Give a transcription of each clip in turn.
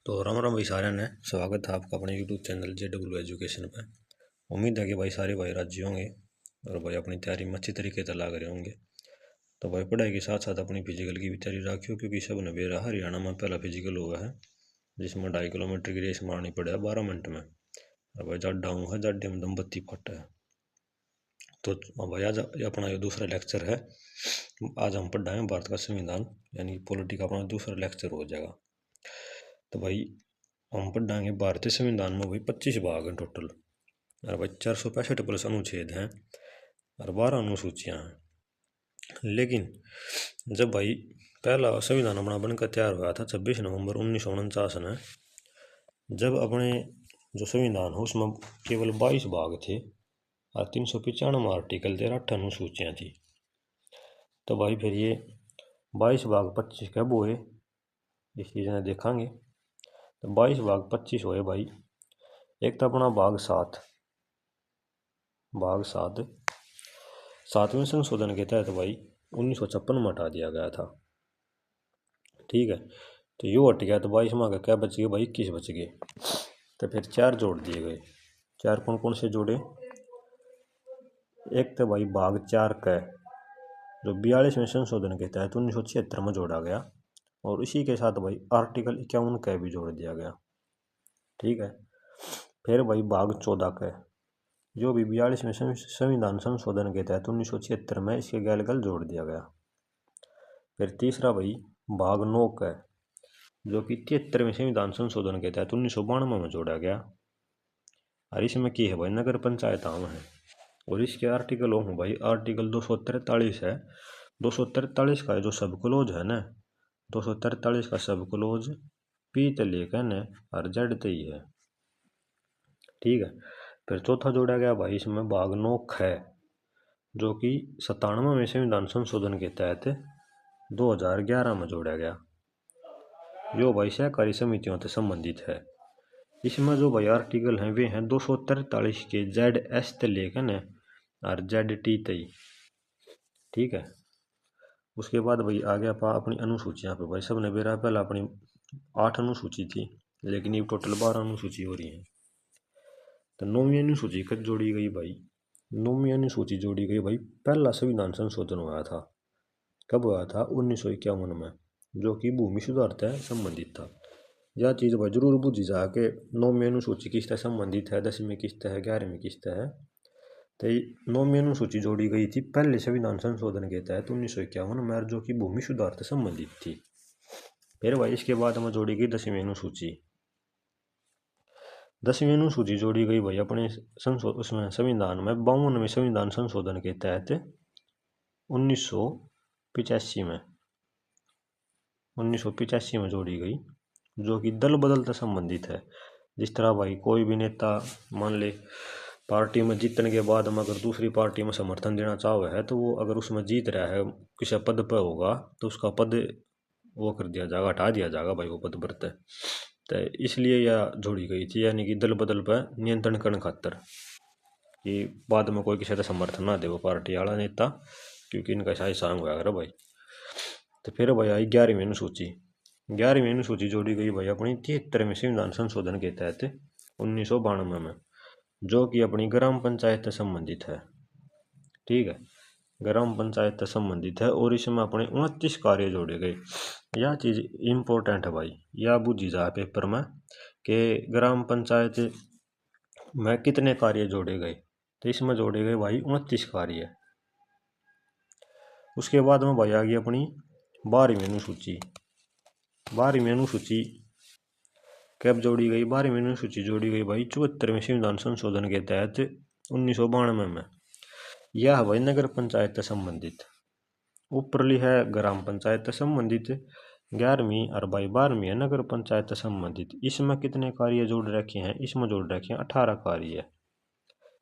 तो राम राम भाई सारे ने स्वागत है आपका अपने यूट्यूब चैनल JW एजुकेशन पे। उम्मीद है कि भाई सारे भाई राजी होंगे और भाई अपनी तैयारी में अच्छी तरीके से लग रहे होंगे। तो भाई पढ़ाई के साथ साथ अपनी फिजिकल की भी तैयारी रखियो, क्योंकि सब ने बेरा हरियाणा में पहला फिजिकल हुआ है जिसमें 2.5 किलोमीटर की रेस मारनी पड़े 12 मिनट में। और भाई जाड्डा हूँ है, जाड्डे में दम बत्ती फट है। तो भाई आज अपना ये दूसरा लेक्चर है। आज हम पढ़ रहे हैं भारत का संविधान, यानी पॉलिटी का अपना दूसरा लेक्चर हो जाएगा। तो भाई हम पढ़ रहे भारतीय संविधान में भाई 25 भाग हैं टोटल, और भाई 465 प्लस अनुच्छेद हैं और 12 अनुसूचियाँ हैं। लेकिन जब भाई पहला संविधान अपना बनकर तैयार हुआ था 26 नवंबर 1949 में, जब अपने जो संविधान हो उसमें केवल 22 भाग थे और 395 आर्टिकल थे, 8 अनुसूचियाँ थी। तो भाई फिर ये 22 भाग 25 कब हुए इस चीज़ ने देखेंगे। तो 22 भाग 25 हुए भाई। एक तो अपना भाग 7 सातवें संशोधन के तहत भाई 1956 में हटा दिया गया था। ठीक है, तो यो हट गया तो 22 में क्या बच गए भाई, 21 बच गए। तो फिर 4 जोड़ दिए गए। 4 कौन कौन से जोड़े? एक तो भाई भाग 4 का जो 42वें संशोधन के तहत 1976 में जोड़ा गया, और इसी के साथ भाई आर्टिकल 51 का भी जोड़ दिया गया। ठीक है, फिर भाई भाग 14 का जो भी 42वें संविधान संशोधन के तहत 1976 में इसके गैल गल जोड़ दिया गया। फिर तीसरा भाई भाग 9 का जो कि 73वें संविधान संशोधन के तहत 1992 में जोड़ा गया, और इसमें की है भाई नगर पंचायत आम है। और इसके आर्टिकल हो भाई आर्टिकल 243 है। 243 का जो सब क्लोज है ना, 243 का सब क्लोज पी ते लेकर न और जेड ते ही है। ठीक है, फिर चौथा जोड़ा गया भाई इसमें भाग 9 ख जो कि 97वें संविधान संशोधन के तहत 2011 में जोड़ा गया, जो भाई सहकारी समितियों से संबंधित है। इसमें जो भाई आर्टिकल हैं वे हैं 243 के ZS से लेकर न और ZT तक। ठीक है, उसके बाद भाई आगे अपनी अनुसूचियाँ पे भाई सबने बेरा पहला अपनी 8 अनुसूची थी, लेकिन ये टोटल 12 अनुसूची हो रही है। तो 9वीं अनुसूची कब जोड़ी गई भाई? 9वीं अनुसूची जोड़ी गई भाई पहला संविधान संशोधन हुआ था। कब हुआ था? 1951 में, जो कि भूमि सुधार से संबंधित था। यह चीज़ भाई जरूर बुझी जा के 9वीं अनुसूची किस तरह संबंधित है, 10वीं किस तरह है, 11वीं किस तरह है। तो 9वीं अनुसूची जोड़ी गई थी पहले संविधान संशोधन के तहत 1951 में, जो कि भूमि सुधार से संबंधित थी। फिर भाई इसके बाद में जोड़ी गई 10वीं अनुसूची। 10वीं अनुसूची जोड़ी गई भाई अपने उसमें संविधान में 52वें संविधान संशोधन के तहत 1985 में जोड़ी गई, जो कि दल बदल से संबंधित है। जिस तरह भाई कोई भी नेता मान ले पार्टी में जीतने के बाद में अगर दूसरी पार्टी में समर्थन देना चाहे है, तो वो अगर उसमें जीत रहा है किसी पद पर होगा तो उसका पद वो कर दिया जाएगा, हटा दिया जाएगा भाई वो पद पर। तो इसलिए यह जोड़ी गई थी, यानी कि दल बदल पर नियंत्रण करने खातर, कि बाद में कोई किसी का समर्थन ना दे वो पार्टी वाला नेता, क्योंकि इनका शाही सांग हुआ भाई। तो फिर भाई आई 11वीं अनुसूची। 11वीं अनुसूची जोड़ी गई भाई अपनी 73वें संविधान संशोधन के तहत 1992 में, जो कि अपनी ग्राम पंचायत से संबंधित है। ठीक है, ग्राम पंचायत से संबंधित है, और इसमें अपने 29 कार्य जोड़े गए। यह चीज़ इम्पोर्टेंट है भाई, यह बुझी जाए पेपर में कि ग्राम पंचायत में कितने कार्य जोड़े गए। तो इसमें जोड़े गए भाई 29 कार्य। उसके बाद में भाई आ गई अपनी 12वीं अनुसूची। 12वीं अनुसूची कब जोड़ी गई? 12वीं अनुसूची जोड़ी गई भाई 74वें संविधान संशोधन के तहत 1992 में। यह भाई नगर पंचायत से संबंधित। ऊपरली है ग्राम पंचायत से संबंधित, 11वीं और भाई 12वीं है नगर पंचायत से संबंधित। इसमें कितने कार्य जोड़ रखे हैं? इसमें जोड़ रखे हैं 18 कार्य।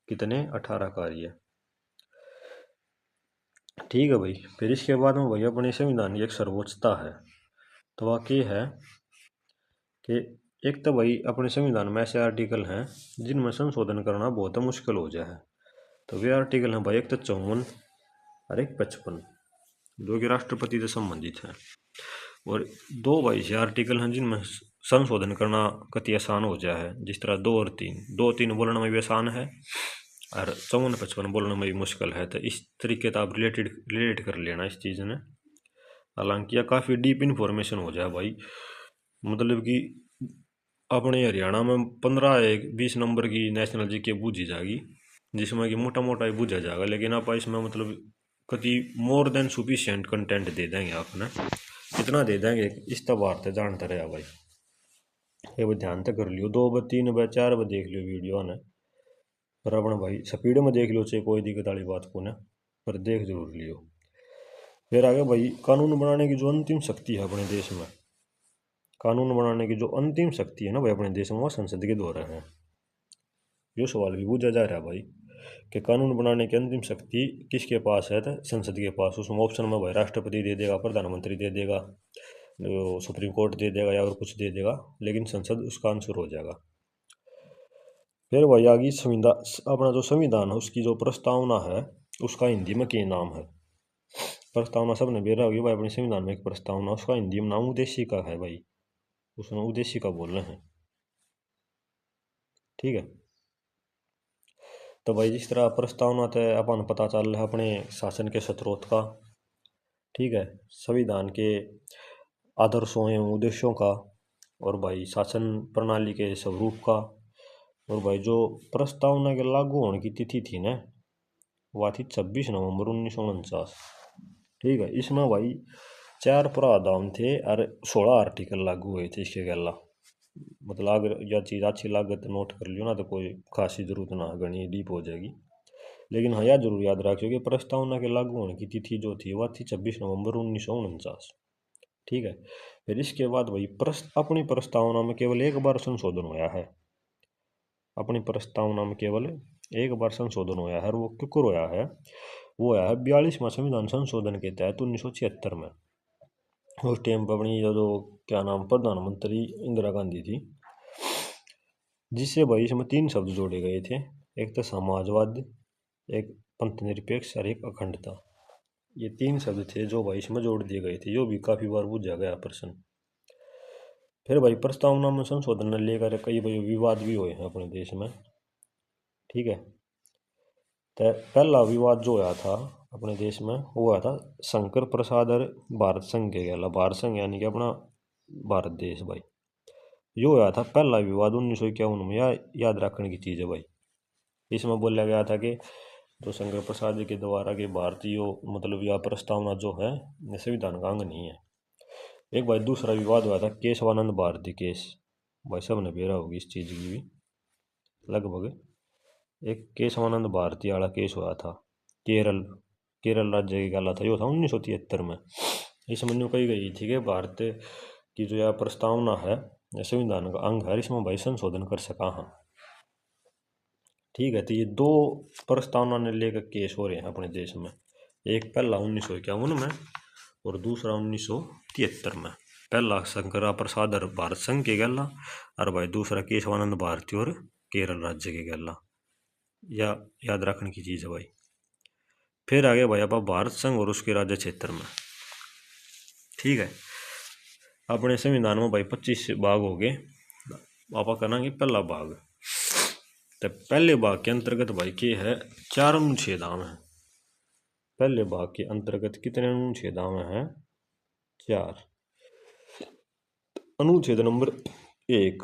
कितने? 18 कार्य। ठीक है भाई, फिर इसके बाद में भाई अपने संविधान की एक सर्वोच्चता है। तो वह है कि एक तो भाई अपने संविधान में ऐसे आर्टिकल हैं जिनमें संशोधन करना बहुत मुश्किल हो जाए। तो वे आर्टिकल हैं भाई एक तो 54 और एक 55, जो कि राष्ट्रपति से संबंधित है। और 2 भाई से आर्टिकल हैं जिनमें संशोधन करना कति आसान हो जाए है। जिस तरह 2 और 3, 2 3 बोलने में भी आसान है और 54 55 बोलने में भी मुश्किल है। तो इस तरीके से आप रिलेट कर लेना इस चीज़ ने। हालांकि यह काफ़ी डीप इन्फॉर्मेशन हो जाए भाई, मतलब कि अपने हरियाणा में 15 20 नंबर की नेशनल जीके बूझी जाएगी, जिसमें कि मोटा मोटा ही बूझा जाएगा। लेकिन आप इसमें मतलब कति मोर देन सुफिशियंट कंटेंट दे देंगे आपने, इतना दे देंगे इस तबार से जानते रहे भाई। ये वो ध्यान तक कर लियो, 2 बार 3 बार 4 बार देख लियो वीडियो ने, पर अपने भाई स्पीड में देख लो चाहे कोई दिक्कत वाली बात को ना, पर देख जरूर लियो। फिर आगे भाई, कानून बनाने की जो अंतिम शक्ति है अपने देश में, कानून बनाने की जो अंतिम शक्ति है ना भाई अपने देश में, वो संसद के द्वारा है। ये सवाल भी पूछा जा रहा है भाई कि कानून बनाने की अंतिम शक्ति किसके पास है, तो संसद के पास। उसमें ऑप्शन में भाई राष्ट्रपति दे देगा, प्रधानमंत्री दे देगा, सुप्रीम कोर्ट दे देगा या और कुछ दे देगा, लेकिन संसद उसका आंसर हो जाएगा। फिर भाई आगे संविधान, अपना जो संविधान है उसकी जो प्रस्तावना है उसका हिंदी में क्या नाम है। प्रस्तावना सबने बेरा होगी भाई, अपने संविधान में एक प्रस्तावना, उसका हिंदी में नाम उद्देशिका है भाई, उसमें उद्देशिका बोल रहे हैं। ठीक है, तो भाई जिस तरह प्रस्तावना तय अपन पता चल रहा है अपने शासन के स्रोत का, ठीक है, संविधान के आदर्शों एवं उद्देश्यों का, और भाई शासन प्रणाली के स्वरूप का, और भाई जो प्रस्तावना के लागू होने की तिथि थी ना, वह थी 26 नवंबर 1949। ठीक है, इसमें भाई 4 प्रावधान थे और 16 आर्टिकल लागू हुए थे इसके गला। मतलब अगर यह चीज़ अच्छी लागत नोट कर लियो ना, तो कोई खासी जरूरत ना गणी डीप हो जाएगी। लेकिन हाँ, यह जरूर याद रखियो कि प्रस्तावना के लागू होने की तिथि जो थी वह थी 26 नवंबर 1949। ठीक है, फिर इसके बाद भाई अपनी प्रस्तावना में केवल एक बार संशोधन हुआ है। अपनी प्रस्तावना में केवल एक बार संशोधन हुआ है, और वो क्यों हुआ है, वो है 42वां संविधान संशोधन के तहत 1976 में। उस टाइम पर अपनी जो क्या नाम प्रधानमंत्री इंदिरा गांधी थी, जिससे भाई इसमें 3 शब्द जोड़े गए थे, एक तो समाजवाद, एक पंथ निरपेक्ष और एक अखंडता। ये 3 शब्द थे जो भाई इसमें जोड़ दिए गए थे, जो भी काफ़ी बार पूछा गया प्रश्न। फिर भाई प्रस्तावना में संशोधन लेकर कई भाई विवाद भी हुए हैं अपने देश में। ठीक है, तो पहला विवाद जो हुआ था अपने देश में वो हुआ था शंकर प्रसाद और भारत संघ के गला। भारत संघ यानी कि अपना भारत देश भाई। यो हुआ था पहला विवाद 1951 में, याद रखने की चीज़ है भाई। इसमें बोला गया था कि जो शंकर प्रसाद जी के द्वारा के भारतीय मतलब यह प्रस्तावना जो है संविधान का अंग नहीं है। एक भाई दूसरा विवाद हुआ था केशवानंद भारती केस, भाई सब ने बेरा होगी इस चीज़ की भी लगभग। एक केशवानंद भारती वाला केस हुआ था, केरल केरल राज्य की गला था, यो था 1973 में। इसमें यूँ कही गई थी कि भारत की जो यह प्रस्तावना है संविधान का अंग है, इसमें भाई संशोधन कर सका हाँ। ठीक है, तो ये 2 प्रस्तावना ने लेकर केस हो रहे हैं अपने देश में, एक पहला 1951 में और दूसरा 1973 में। पहला शंकरा प्रसाद और भारत संघ के गला, और भाई दूसरा केशवानंद भारती और केरल राज्य के गला। या याद रखने की चीज़ है भाई। फिर आगे भाई आप भारत संघ और उसके राज्य क्षेत्र में। ठीक है, अपने संविधान में भाई 25 भाग हो गए, आप करेंगे पहला भाग। तो पहले भाग के अंतर्गत भाई के है 4 अनुच्छेद हैं। पहले भाग के अंतर्गत कितने अनुच्छेद हैं, 4। अनुच्छेद नंबर 1,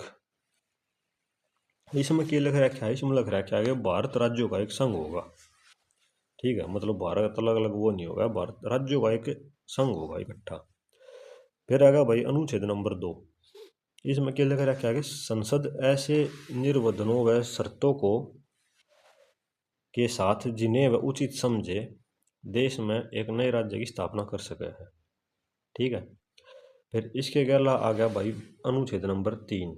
इसमें क्या लिख रखा है, इसमें लिख रखा है कि भारत राज्यों का एक संघ होगा। ठीक है, मतलब भारत अलग अलग वो नहीं होगा, भारत राज्यों का एक संघ होगा इकट्ठा। फिर आएगा भाई अनुच्छेद नंबर 2, इसमें क्या लिख रखा है कि संसद ऐसे निर्वधनों व शर्तों को के साथ जिन्हें वह उचित समझे देश में एक नए राज्य की स्थापना कर सके है। ठीक है, फिर इसके अलावा आ गया भाई अनुच्छेद नंबर 3,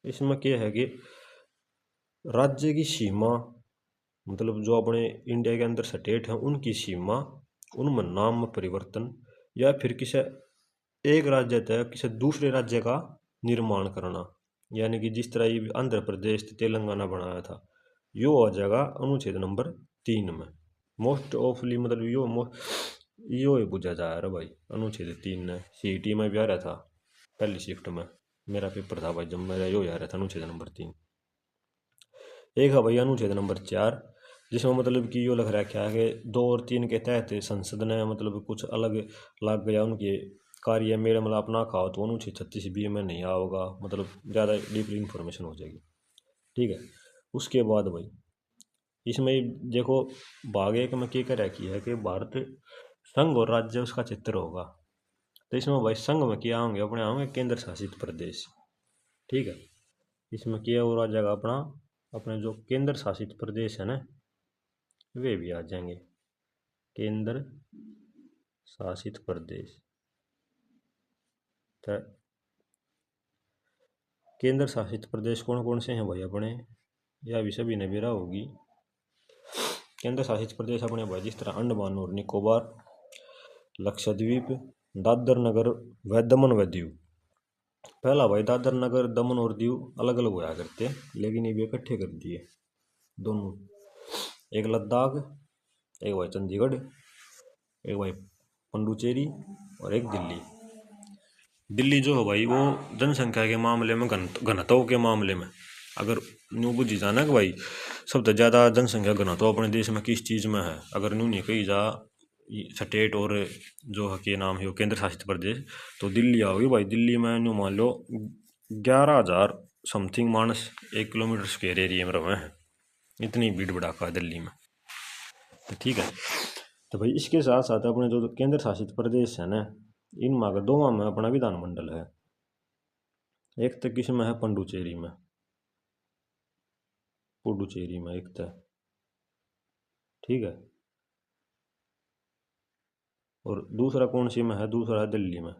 इसमें क्या है कि राज्य की सीमा, मतलब जो अपने इंडिया के अंदर स्टेट हैं उनकी सीमा, उनमें नाम में परिवर्तन, या फिर किसी एक राज्य तक किसी दूसरे राज्य का निर्माण करना, यानी कि जिस तरह ये आंध्र प्रदेश तेलंगाना बनाया था, यो हो जाएगा अनुच्छेद नंबर 3 में। मोस्ट ऑफली मतलब यो ही पूछा जा रहा है भाई अनुच्छेद 3 ने, CET में भी आ रहा था पहली शिफ्ट में। मेरा पेपर था भाई जब मेरा यो आ रहा था अनुच्छेद नंबर 3। एक है भाई अनुच्छेद नंबर 4, जिसमें मतलब कि यो लिख रखा है कि 2 और 3 के तहत संसद ने मतलब कुछ अलग लग गया उनके कार्य मेरे मतलब अपना खाओ तो अनुच्छेद 36B में नहीं आओगा, मतलब ज़्यादा डीपली इंफॉर्मेशन हो जाएगी। ठीक है। उसके बाद भाई इसमें देखो भाग 1 में क्या कर रखी है कि भारत संघ और राज्य उसका चित्र होगा। तो इसमें भाई संघ में क्या होंगे अपने होंगे केंद्र शासित प्रदेश। ठीक है। इसमें क्या हो रहा जाएगा अपना अपने जो केंद्र शासित प्रदेश है ना वे भी आ जाएंगे केंद्र शासित प्रदेश। तो केंद्र शासित प्रदेश कौन कौन से हैं भाई अपने, यह भी सभी ने बेरा होगी। केंद्र शासित प्रदेश अपने भाई जिस तरह अंडमान और निकोबार, लक्षद्वीप, दादर नगर व दमन व दीव। पहला भाई दादर नगर दमन और दीव अलग अलग होया करते लेकिन ये भी इकट्ठे कर दिए दोनों। एक लद्दाख, एक भाई चंडीगढ़, एक भाई पुडुचेरी और एक दिल्ली। दिल्ली जो है भाई वो जनसंख्या के मामले में घनत्व के मामले में अगर न्यू बुझी जाना कि भाई सबसे ज़्यादा जनसंख्या घनत्व अपने देश में किस चीज़ में है, अगर न्यू नहीं कही जा स्टेट और जो है के नाम है वो केंद्र शासित प्रदेश, तो दिल्ली आओगी भाई। दिल्ली में न्यू मान लो 11,000 समथिंग मानस 1 किलोमीटर स्क्वायर एरिया में रहे हैं, इतनी भीड़ भड़ाका है दिल्ली में। तो ठीक है। तो भाई इसके साथ साथ अपने जो केंद्र शासित प्रदेश है ना इनमें अगर दो में अपना विधानमंडल है। एक तो किसमें है पुडुचेरी में, पुडुचेरी में एक तो ठीक है, और दूसरा कौन सी में है, दूसरा है दिल्ली में।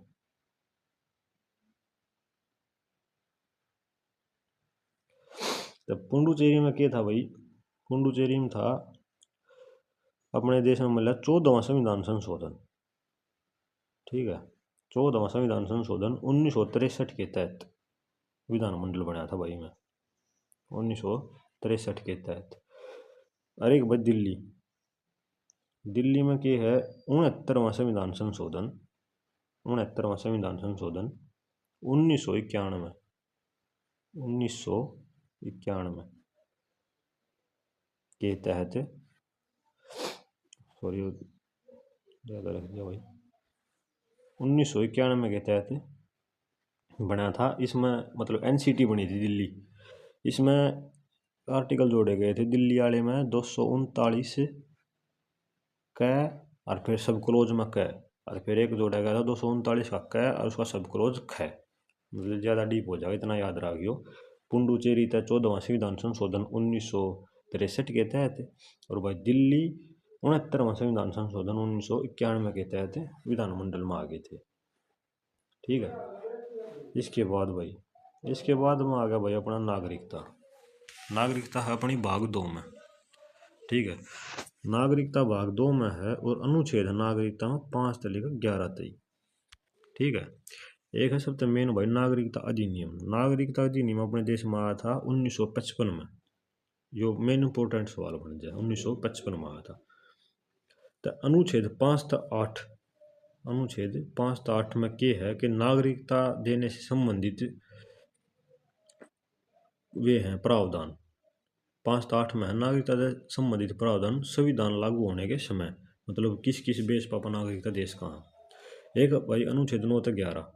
तो पुडुचेरी में क्या था भाई, पुडुचेरी में था अपने देश में मिला 14वां संविधान संशोधन। ठीक है। 14वां संविधान संशोधन 1963 के तहत विधानमंडल बनाया था भाई में 1963 के तहत। अरे भाई दिल्ली, दिल्ली में क्या है 69वां संविधान संशोधन, 69वां संविधान संशोधन 1991 1991 के तहत, सॉरी ज़्यादा रख दिया भाई, 1991 के तहत बना था। इसमें मतलब एनसीटी बनी थी दिल्ली, इसमें आर्टिकल जोड़े गए थे दिल्ली वाले में 239 क और फिर सब क्लोज में क, और फिर एक जोड़ा गया था 239 का क और उसका सब क्लोज ख। मतलब ज़्यादा डीप हो जाएगा इतना याद रखियो। पुडुचेरी था 14वां संविधान संशोधन 1963 के तहत, और भाई दिल्ली 69वां संविधान संशोधन 1991 के तहत विधानमंडल में आ गए थे। ठीक है। इसके बाद भाई इसके बाद में आ गया भाई अपना नागरिकता। नागरिकता है अपनी भाग 2 में। ठीक है। नागरिकता भाग 2 में है और अनुच्छेद नागरिकता में 5 से लेकर 11 तक। ठीक है। एक है सबसे मेन भाई नागरिकता अधिनियम। नागरिकता अधिनियम अपने देश में आया था 1955 में, जो मेन इंपोर्टेंट सवाल बन जाए 1955 में आया था। तो अनुच्छेद 5 से 8, अनुच्छेद 5 से 8 में क्या है कि नागरिकता देने से संबंधित वे हैं प्रावधान। 5 से 8 में है नागरिकता से संबंधित प्रावधान संविधान लागू होने के समय, मतलब किस किस बेस पर अपना नागरिकता देश का है। एक भाई अनुच्छेद 9 से 11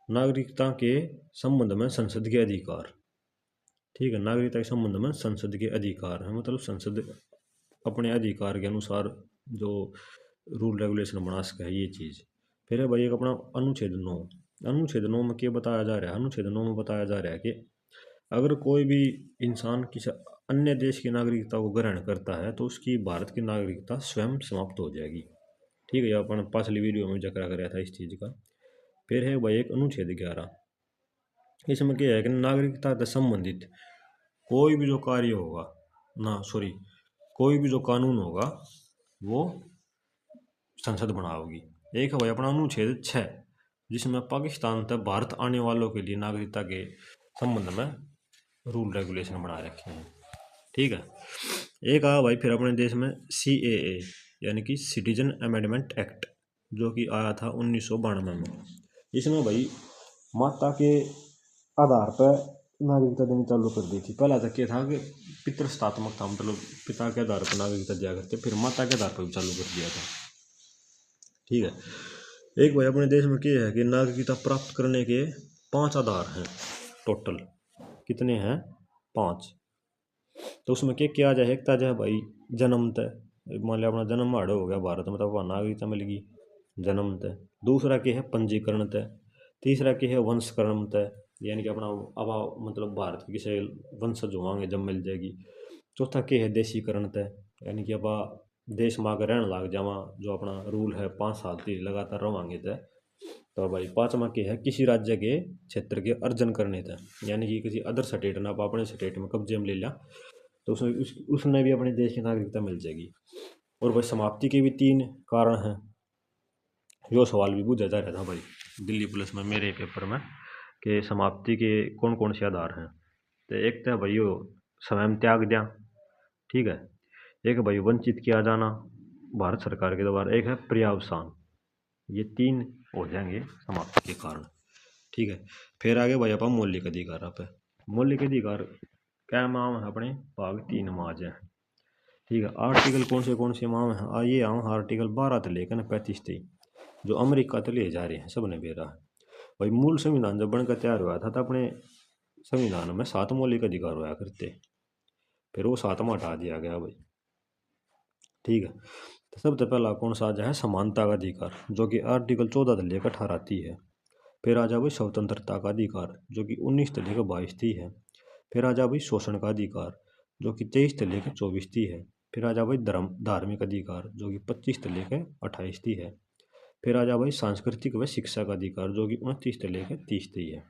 नागरिकता के संबंध में संसद के अधिकार। ठीक है। नागरिकता के संबंध में संसद के अधिकार है, मतलब संसद अपने अधिकार के अनुसार जो रूल रेगुलेशन बना सके है ये चीज़। फिर है भाई एक अपना अनुच्छेद 9। अनुच्छेद 9 में क्या बताया जा रहा है, अनुच्छेद 9 में बताया जा रहा है कि अगर कोई भी इंसान किसी अन्य देश की नागरिकता को ग्रहण करता है तो उसकी भारत की नागरिकता स्वयं समाप्त हो जाएगी। ठीक है। अपन पिछली वीडियो में जिक्र कराया था इस चीज़ का। फिर है भाई एक अनुच्छेद 11, इसमें क्या है कि नागरिकता से संबंधित कोई भी जो कार्य होगा कोई भी जो कानून होगा वो संसद बनाओगी। एक है भाई अपना अनुच्छेद 6, जिसमें पाकिस्तान तक भारत आने वालों के लिए नागरिकता के संबंध में रूल रेगुलेशन बना रखे हैं। ठीक है। एक आया भाई फिर अपने देश में CAA यानी कि सिटीजन अमेंडमेंट एक्ट, जो कि आया था 1992 में। इसमें भाई माता के आधार पर नागरिकता देनी चालू कर दी थी। पहला तक ये था कि पितृसत्तात्मक था, मतलब पिता के आधार पर नागरिकता दिया करते, फिर माता के आधार पर भी चालू कर दिया था। ठीक है। एक भाई अपने देश में क्या है कि नागरिकता प्राप्त करने के 5 आधार हैं टोटल। कितने हैं? 5। तो उसमें क्या किया जाए? एक ताजा भाई जन्म तय, मान लिया अपना जन्म आड़े हो गया भारत में, तो नागरिकता मिलेगी जन्म तय। दूसरा क्या है? पंजीकरण तय। तीसरा क्या है? वंशकरण तय, यानी कि अपना अब मतलब भारत के किसी वंशज होंगे जब मिल जाएगी। चौथा क्या है? देशीकरण तय, यानी कि अब देश में आकर रहने लग जावा, जो अपना रूल है 5 साल तक लगातार रवांगे तय। तो भाई पांचवा क्या है? किसी राज्य के क्षेत्र के अर्जन करने थे, यानी कि किसी अदर स्टेट ने अपने स्टेट में कब्जे में ले लिया, तो उसने भी अपने देश की नागरिकता मिल जाएगी। और भाई समाप्ति के भी 3 कारण हैं। यो सवाल भी पूछा जा रहा था भाई दिल्ली पुलिस में मेरे पेपर में, कि समाप्ति के कौन कौन से आधार हैं। तो एक तो भाई यो स्वयं त्याग दिया, ठीक है। एक भाई वंचित किया जाना भारत सरकार के द्वारा, एक है पर्यावसान। ये 3 हो जाएंगे समाप्ति के कारण, ठीक है। फिर आगे भाई अपन मौलिक अधिकार पे। मौलिक अधिकार क्या माम है? अपने भाग 3 में आ जाए, ठीक है। आर्टिकल कौन से माम है? आइए हम आर्टिकल 12 से लेकर 35 तक, जो अमेरिका तक ले जा रहे हैं, सबने बेरा है भाई। मूल संविधान जब बनकर तैयार हुआ था तो अपने संविधान में 7 मौलिक अधिकार हुआ करते, फिर वो 7वां हटा दिया गया भाई, ठीक है। तो सबसे पहला कौन सा आ जाए? समानता का अधिकार, जो कि आर्टिकल 14 से लेकर 18 आती है। फिर आ जाए भाई स्वतंत्रता का अधिकार, जो कि 19 से लेकर 22 थी है। फिर आ जाए भाई शोषण का अधिकार, जो कि 23 से लेकर 24 थी है। फिर आ जाए भाई धार्मिक अधिकार, जो कि 25 से लेकर 28 थी है। फिर आ जाए भाई सांस्कृतिक व शिक्षा का अधिकार, जो कि 29 से लेकर 30 थी है।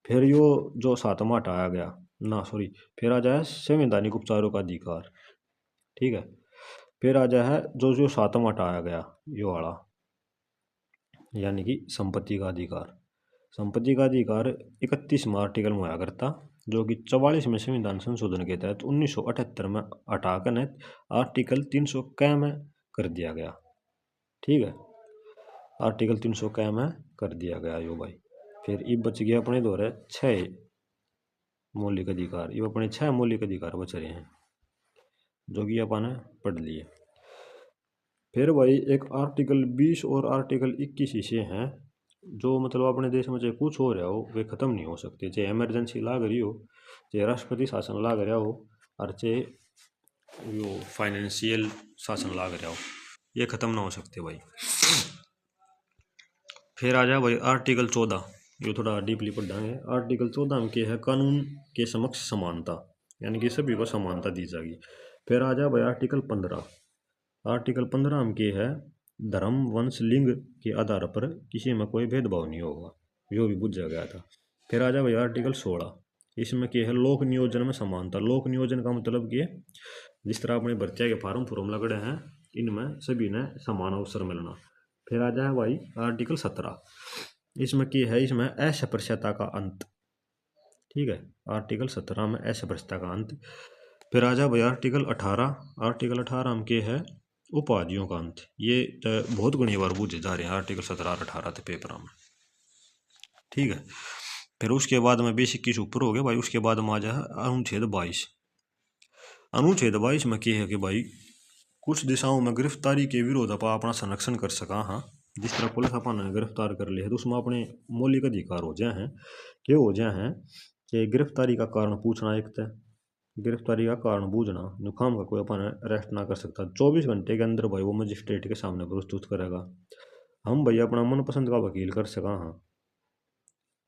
फिर यो जो 7वां हटाया गया ना, सॉरी, फिर आ जाए संवैधानिक उपचारों का अधिकार, ठीक है। फिर आ जाए जो जो 7वां हटाया गया यो वाला, यानी कि संपत्ति का अधिकार। संपत्ति का अधिकार 31वां आर्टिकल में हुआ करता, जो कि 44वें संविधान संशोधन के तहत 1978 में हटाकर आर्टिकल 300 क में कर दिया गया, ठीक है। आर्टिकल 300 क में कर दिया गया यो भाई। फिर ये बच गया अपने द्वारा 6 मौलिक अधिकार। ये अपने 6 मौलिक अधिकार बच रहे हैं, जो कि अपन ने पढ़ लिए। फिर भाई एक आर्टिकल 20 और आर्टिकल 21 ऐसे हैं जो मतलब अपने देश में चाहे कुछ हो रहा हो वे खत्म नहीं हो सकते, चाहे इमरजेंसी लाग रही हो, चाहे राष्ट्रपति शासन लाग रहा हो, और चाहे यो फाइनेंशियल शासन लाग रहा हो, ये खत्म ना हो सकते भाई। फिर आ जाए भाई आर्टिकल 14, ये थोड़ा डीपली पढ़ाएंगे। आर्टिकल 14 में क्या है? कानून के समक्ष समानता, यानी कि सभी को समानता दी जाएगी। फिर आ जाए भाई आर्टिकल 15। आर्टिकल 15 में क्या है? धर्म, वंश, लिंग के आधार पर किसी में कोई भेदभाव नहीं होगा, जो भी बुझा गया था। फिर आ जाए भाई आर्टिकल 16। इसमें क्या है? लोक नियोजन में समानता। लोक नियोजन का मतलब कि जिस तरह अपने भर्तिया के फार्म लगड़े हैं, इनमें सभी ने समान अवसर मिलना। फिर आ जाए भाई आर्टिकल 17। इसमें क्या है? इसमें अस्पृश्यता का अंत, ठीक है। आर्टिकल 17 में अस्पृश्यता का अंत। फिर आ जाए भाई आर्टिकल 18। आर्टिकल 18 में क्या है? उपाधियों का अंत। ये बहुत घनी बार पूछे जा रहे हैं आर्टिकल 17 और 18 के पेपर में, ठीक है। फिर उसके बाद में बेसिक की ऊपर हो गया भाई। उसके बाद में आ जाए अनुच्छेद 22। अनुच्छेद 22 में क्या है कि भाई कुछ दिशाओं में गिरफ्तारी के विरोध अपना संरक्षण कर सका। हाँ, जिस तरह पुलिस अपन गिरफ्तार कर लिया तो उसमें अपने मौलिक अधिकार हो जाए हैं, क्या हो जाए हैं कि गिरफ्तारी का कारण पूछना, एक तय गिरफ्तारी का कारण बूझना, नुकाम का कोई अपन अरेस्ट ना कर सकता। 24 घंटे के अंदर भाई वो मजिस्ट्रेट के सामने प्रस्तुत करेगा। हम भाई अपना मनपसंद का वकील कर सका। हाँ,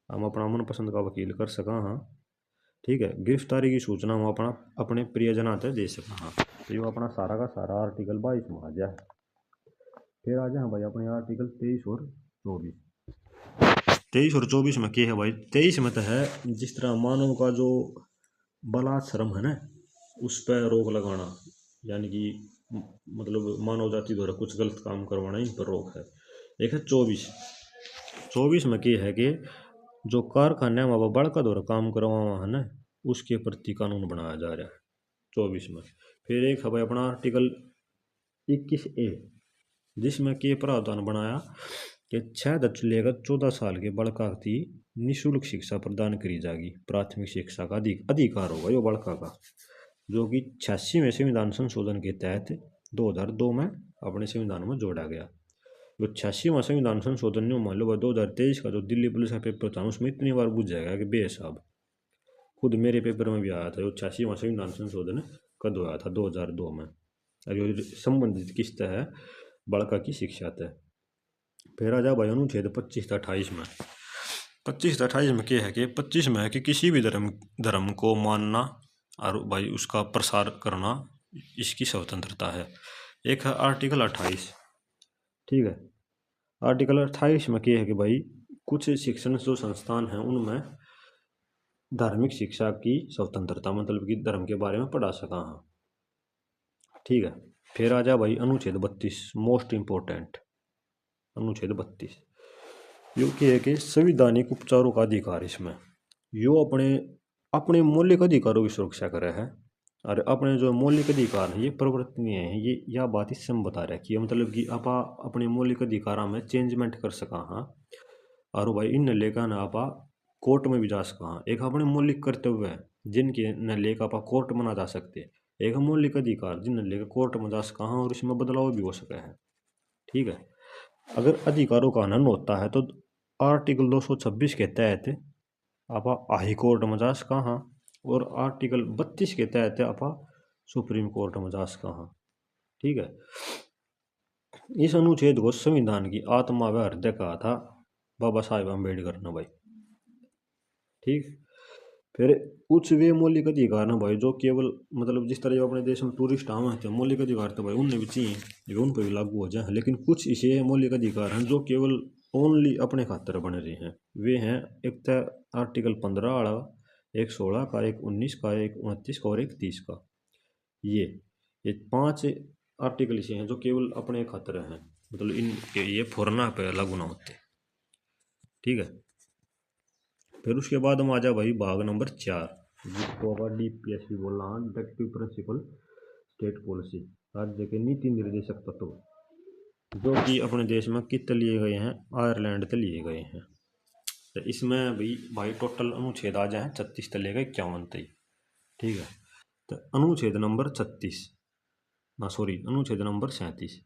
हम अपना मनपसंद का वकील कर सका। हाँ, ठीक है। गिरफ्तारी की सूचना हम अपना अपने प्रियजना तक दे सका। हाँ, तो ये अपना सारा का सारा आर्टिकल 22 में आ जाए। फिर आ जाए भाई अपने आर्टिकल 23 और 24। 23 और 24 में क्या है भाई? 23 में तो है जिस तरह मानव का जो बलात्सर्म है ना, उस पर रोक लगाना, यानी कि मतलब मानव जाति द्वारा कुछ गलत काम करवाना, इन पर रोक है। एक है 24 में क्या है कि जो कारखाने में बड़का द्वारा काम करवाना है ना, उसके प्रति कानून बनाया जा रहा है 24 में। फिर एक है भाई अपना आर्टिकल 21A, जिसमें के प्रावधान बनाया कि 6 से लेकर 14 साल के बड़का थी निःशुल्क शिक्षा प्रदान करी जाएगी। प्राथमिक शिक्षा का अधिकार होगा यो बालका का, जो कि 86वें संविधान संशोधन के तहत 2002 में अपने संविधान में जोड़ा गया। जो 86वां संविधान संशोधन ने मान लो 2023 का जो दिल्ली पुलिस का पेपर था उसमें इतनी बार पूछ जाएगा कि बेहिसाब, खुद मेरे पेपर में भी आया था। जो 86वां संविधान संशोधन कद हुआ था 2002 में, और ये संबंधित किस्त है बालका की शिक्षा तय। फिर आ जा भाई अनुच्छेद 25 28 में। 25 28 में क्या है कि 25 में है कि किसी भी धर्म को मानना और भाई उसका प्रसार करना इसकी स्वतंत्रता है। एक है आर्टिकल 28, ठीक है। आर्टिकल 28 में क्या है कि भाई कुछ शिक्षण जो संस्थान हैं उनमें धार्मिक शिक्षा की स्वतंत्रता, मतलब कि धर्म के बारे में पढ़ा सका हाँ, ठीक है। फिर आ जा भाई अनुच्छेद 32, मोस्ट इम्पोर्टेंट अनुच्छेद 32, यो क्या है कि संवैधानिक उपचारों का अधिकार। इसमें यो अपने मौलिक अधिकारों की सुरक्षा करे है, और अपने जो मौलिक अधिकार हैं ये परिवर्तनीय हैं। ये यह बात इसमें बता रखी है, मतलब कि आप अपने मौलिक अधिकारों में चेंजमेंट कर सका हाँ, और भाई इन लेकर ना आप कोर्ट में भी जा सका हाँ। एक अपने मौलिक कर्तव्य है जिनके न लेकर आप कोर्ट में ना जा सकते, एक मौलिक अधिकार जिन लेकर कोर्ट में जा सका हाँ और इसमें बदलाव भी हो सका है, ठीक है। अगर अधिकारों का हनन होता है तो आर्टिकल 226 के तहत आप हाई कोर्ट में जा सका हाँ, और आर्टिकल 32 के तहत आप सुप्रीम कोर्ट में जा सका हाँ, ठीक है। इस अनुच्छेद को संविधान की आत्मा व हृदय कहा था बाबा साहेब अम्बेडकर ने भाई, ठीक। फिर कुछ वे मौलिक अधिकार ना भाई जो केवल मतलब जिस तरह अपने देश में टूरिस्ट आवे थे मौलिक अधिकार तो भाई उनने भी चाहिए उन पर भी लागू हो जाए, लेकिन कुछ ऐसे मौलिक अधिकार हैं जो केवल ओनली अपने खातर बन रहे हैं। वे हैं एक तो आर्टिकल 15 वाला, एक 16 का, एक 19 का, एक 29 का और एक 30 का। ये 5 आर्टिकल ऐसे हैं जो केवल अपने खातर हैं, मतलब इन ये फौरना पे लागू ना होते, ठीक है। फिर उसके बाद हम आ जा भाई भाग नंबर 4, जिसको अपन DPS भी बोल रहा है, डायरेक्टिव प्रिंसिपल स्टेट पॉलिसी, राज्य के नीति निर्देशक तत्व, जो कि अपने देश में कितने लिए गए हैं, आयरलैंड से लिए गए हैं। तो इसमें भी भाई टोटल अनुच्छेद आ जाए 36 से लेकर 51 तक, ठीक है। तो अनुच्छेद नंबर 36 ना सॉरी अनुच्छेद नंबर 37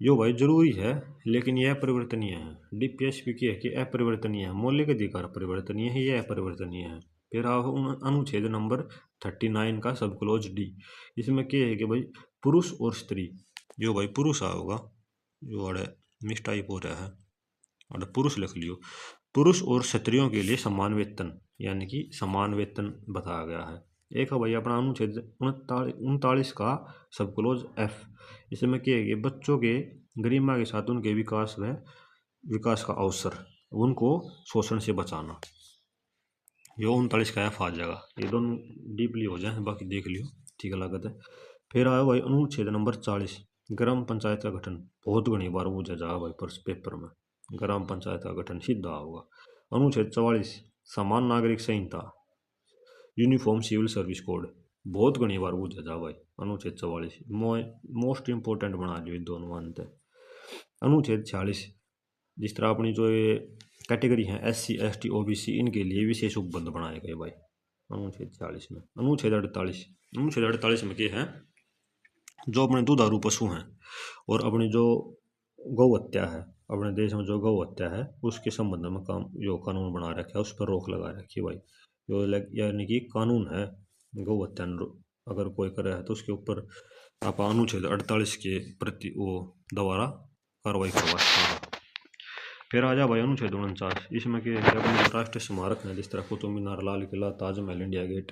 यो भाई जरूरी है लेकिन यह अपरिवर्तनीय है। DPSP की है कि अपरिवर्तनीय है, मौलिक अधिकार परिवर्तनीय है, यह अपरिवर्तनीय है। फिर आओ अनुच्छेद नंबर 39 का सब क्लोज D, इसमें क्या है कि भाई पुरुष और स्त्री, जो भाई पुरुष होगा जो अड़े मिसटाइप हो रहा है, अरे पुरुष लिख लियो, पुरुष और स्त्रियों के लिए समान वेतन, यानी कि समान वेतन बताया गया है। एक है भाई अपना अनुच्छेद 39 का सब क्लोज F, इसमें क्या है कि बच्चों के गरिमा के साथ उनके विकास का अवसर, उनको शोषण से बचाना, यो 39 का F आ जाएगा। ये दोनों डीपली हो जाए बाकी देख लियो, ठीक है लागत है। फिर आया भाई अनुच्छेद नंबर 40, ग्राम पंचायत का गठन, बहुत घनी बार पूछा जाएगा भाई पेपर में, ग्राम पंचायत का गठन सीधा होगा। अनुच्छेद 44 समान नागरिक संहिता, यूनिफॉर्म सिविल सर्विस कोड, बहुत घनी बार पूछा जा भाई अनुच्छेद 44, मोस्ट इंपोर्टेंट बना लियो दोनों अंत। अनुच्छेद 46 जिस तरह अपनी जो ये कैटेगरी है SC ST OBC इनके लिए विशेष उपबंध बनाए गए भाई अनुच्छेद 40 में। अनुच्छेद 48 में क्या है, जो अपने दुधारू पशु हैं और अपनी जो गौ हत्या है, अपने देश में जो गौ हत्या है उसके संबंध में जो कानून बना रखा है उस पर रोक लगा रखी है भाई, जो यानी कि कानून है गौ हत्या अगर कोई करे है तो उसके ऊपर आप अनुच्छेद 48 के प्रति वो दोबारा कार्रवाई करवा सकते हैं। फिर आ जा भाई अनुच्छेद 49, इसमें कि अपने राष्ट्रीय स्मारक है जिस तरह कुतुब मीनार, लाल किला, ताजमहल, इंडिया गेट,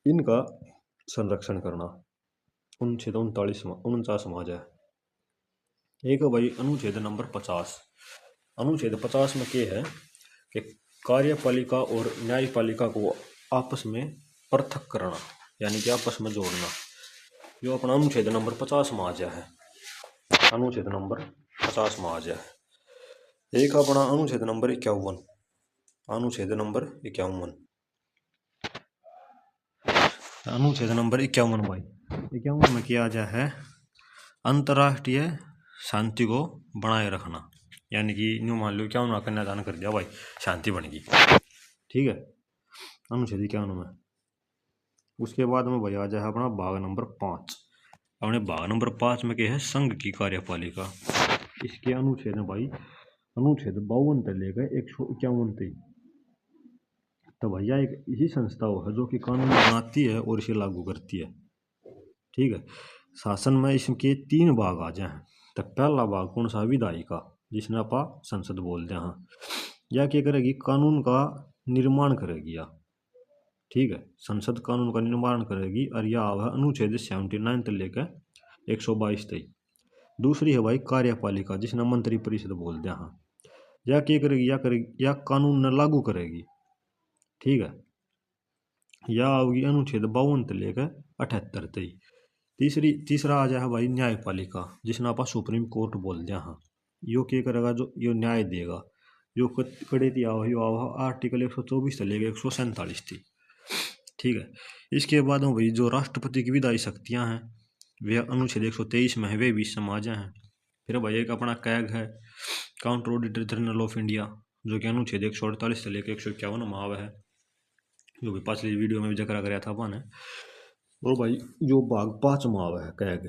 इनका संरक्षण करना, अनुच्छेद 49 में आ जाए। एक भाई अनुच्छेद नंबर 50, अनुच्छेद 50 में क्या है कि कार्यपालिका और न्यायपालिका को आपस में पृथक करना, यानी कि आपस में जोड़ना, जो अपना अनुच्छेद नंबर 50 में आ जाए, अनुच्छेद नंबर 50 में आ जाए। एक अपना अनुच्छेद नंबर 51, अनुच्छेद नंबर 51, अनुच्छेद नंबर 51 भाई 51 में किया जाए है अंतर्राष्ट्रीय शांति को बनाए रखना, यानी कि न्यू मान लो 51 का कन्यादान कर दिया भाई, शांति बन गई। ठीक है, अनुच्छेद 51 में। उसके बाद में भाई आ जाए अपना भाग नंबर 5। अपने भाग नंबर 5 में क्या है, संघ की कार्यपालिका। इसके अनुच्छेद है भाई, अनुच्छेद 52 से लेकर 151 तक। तो भैया एक यही संस्था है जो कि कानून बनाती है और इसे लागू करती है। ठीक है, शासन में इसके 3 भाग आ जाए। तो पहला भाग कौन सा, विधायिका, जिसने आप संसद बोलते हैं। यह क्या करेगी, कानून का निर्माण करेगी या, ठीक है, संसद कानून का निर्माण करेगी। और यह है अनुच्छेद 79 से लेकर 122 तक। दूसरी है भाई कार्यपालिका, जिसने मंत्री परिषद बोलते हैं। यह क्या करेगी, यह कानून न लागू करेगी। ठीक है, यह होगी अनुच्छेद 52 से लेकर 78 तक। तीसरा आ जाए भाई न्यायपालिका, जिसने आप सुप्रीम कोर्ट बोलते हैं। यो क्या करेगा, जो यो न्याय देगा। यो कड़े दिया हुआ आर्टिकल 124 से लेकर 147 थी। ठीक है, इसके बाद भाई जो राष्ट्रपति की विधायी शक्तियां हैं वे अनुच्छेद 123 में है, वे भी समाज हैं। फिर भाई एक अपना कैग है, counter auditor general of India, जो कि अनुच्छेद 148 से लेकर 151 में आवा है, जो भी पिछली वीडियो में भी जिक्र कराया था अपन ने। और भाई जो भाग 5 में आवा है कैग।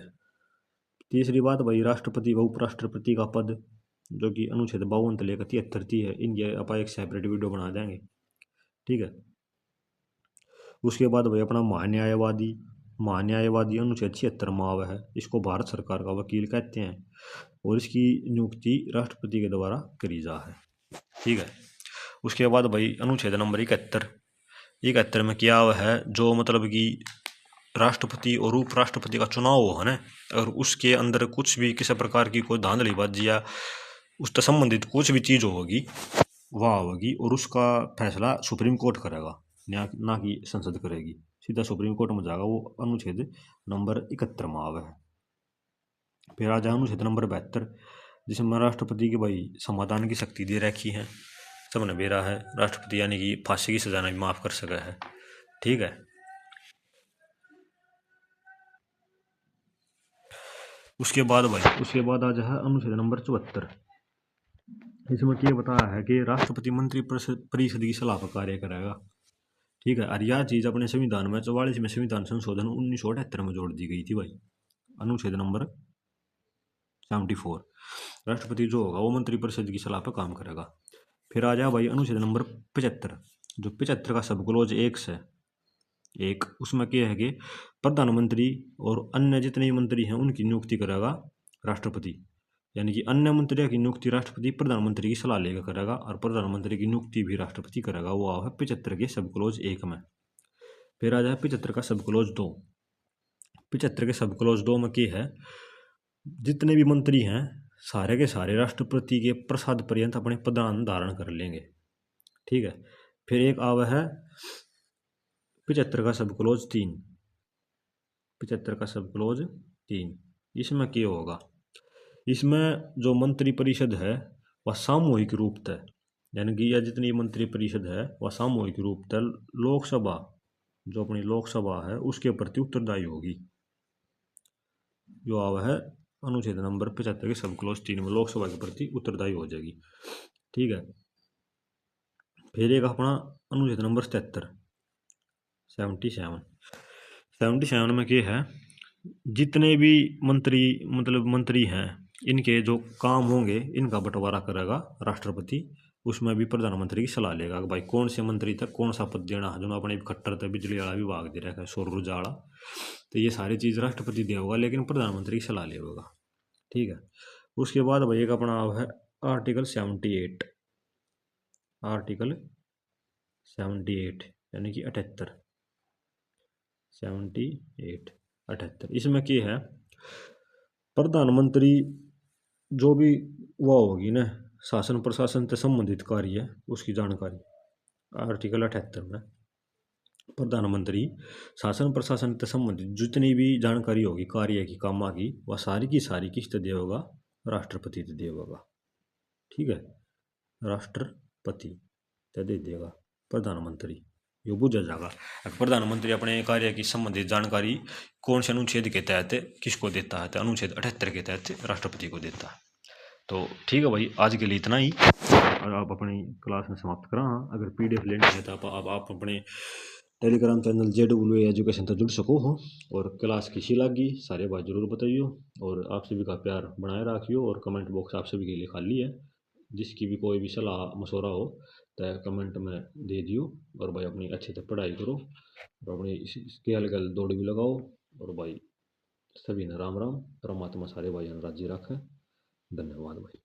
तीसरी बात भाई राष्ट्रपति व उपराष्ट्रपति का पद, जो कि अनुच्छेद 52 से लेकर 73 है। इनके आप एक सेपरेट वीडियो बना देंगे। ठीक है, उसके बाद भाई अपना महान्यायवादी, महान्यायवादी अनुच्छेद 76 में आवा है। इसको भारत सरकार का वकील कहते हैं और इसकी नियुक्ति राष्ट्रपति के द्वारा करी जा है। ठीक है, उसके बाद भाई अनुच्छेद नंबर 71 में क्या हुआ है, जो मतलब कि राष्ट्रपति और उपराष्ट्रपति का चुनाव हो है ना, और उसके अंदर कुछ भी किसी प्रकार की कोई धांधलीबाजी या उससे संबंधित कुछ भी चीज़ होगी वह होगी, और उसका फैसला सुप्रीम कोर्ट करेगा, ना कि संसद करेगी, सीधा सुप्रीम कोर्ट में जाएगा। वो अनुच्छेद नंबर 71 में आवे है। फिर आ जाए अनुच्छेद नंबर 72, जिसमें राष्ट्रपति की भाई समाधान की शक्ति दे रखी है। सबने बेरा है, राष्ट्रपति यानी कि फांसी की सजा भी माफ कर सका है। ठीक है, उसके बाद आ जाए अनुच्छेद नंबर 74। इसमें क्या बताया है कि राष्ट्रपति मंत्री परिषद की सलाह पर कार्य करेगा। ठीक है, और यह चीज़ अपने संविधान में 44 में संविधान संशोधन 1978 में जोड़ दी गई थी भाई, अनुच्छेद नंबर 74। राष्ट्रपति जो होगा वो मंत्री परिषद की सलाह पर काम करेगा। फिर आ जाए भाई अनुच्छेद नंबर 75, जो 75 का सब क्लोज 1 से 1, उसमें क्या है कि प्रधानमंत्री और अन्य जितने मंत्री हैं उनकी नियुक्ति करेगा राष्ट्रपति। यानी कि अन्य मंत्रियों की नियुक्ति राष्ट्रपति प्रधानमंत्री की सलाह लेकर करेगा, और प्रधानमंत्री की नियुक्ति भी राष्ट्रपति करेगा। वो है 75 के सब क्लोज 1 में। फिर आ जाए 75 का सब क्लोज 2। 75 के सब क्लोज 2 में क्या है, जितने भी मंत्री हैं सारे के सारे राष्ट्रपति के प्रसाद पर्यंत अपने पदान धारण कर लेंगे। ठीक है, फिर एक आवा है 75 का सब क्लोज 3। 75 का सब क्लोज 3, इसमें क्या होगा, इसमें जो मंत्री परिषद है वह सामूहिक रूप से, यानी कि यह जितनी मंत्री परिषद है वह सामूहिक रूप से लोकसभा, जो अपनी लोकसभा है उसके प्रति उत्तरदायी होगी। जो आवा है अनुच्छेद नंबर 75 के सब क्लोज 3 में लोकसभा के प्रति उत्तरदायी हो जाएगी। ठीक है, फिर एक अपना अनुच्छेद नंबर 77 में क्या है, जितने भी मंत्री हैं इनके जो काम होंगे इनका बंटवारा करेगा राष्ट्रपति। उसमें भी प्रधानमंत्री की सलाह लेगा कि भाई कौन से मंत्री तक कौन सा पद देना है। जो अपने खट्टर तक बिजली वाला विभाग दे रखा है, सौर ऊर्जा वाला, तो ये सारी चीज़ राष्ट्रपति दे होगा, लेकिन प्रधानमंत्री की सलाह लेगा। ठीक है, उसके बाद भाई एक अपना है आर्टिकल 78, यानी कि 78। इसमें क्या है, प्रधानमंत्री जो भी वह होगी ना शासन प्रशासन से संबंधित कार्य है उसकी जानकारी, आर्टिकल 78 में प्रधानमंत्री शासन प्रशासन से संबंधित जितनी भी जानकारी होगी कार्य की कामा की, वह सारी की सारी किससे दे होगा, राष्ट्रपति से दे होगा। ठीक है, राष्ट्रपति से दे देगा प्रधानमंत्री, यो बुझा जाएगा। प्रधानमंत्री अपने कार्य की संबंधित जानकारी कौन से अनुच्छेद के तहत किसको देता है, तो अनुच्छेद 78 के तहत राष्ट्रपति को देता है। तो ठीक है भाई, आज के लिए इतना ही। और आप अपनी क्लास में समाप्त करा। हाँ, अगर पीडीएफ लेनी है तो आप अपने टेलीग्राम चैनल JW एजुकेशन तक जुड़ सको हो। और क्लास किसी लागी सारे बात जरूर बताइयो। और आप सभी का प्यार बनाए रखियो। और कमेंट बॉक्स आप सभी के लिए खाली है, जिसकी भी कोई भी सलाह मशवरा हो तो कमेंट में दे दियो। और भाई अपनी अच्छे से पढ़ाई करो और अपनी स्केल गल दौड़ भी लगाओ। और भाई सभी ने राम राम। परमात्मा सारे भाई राजी रखे। धन्यवाद भाई।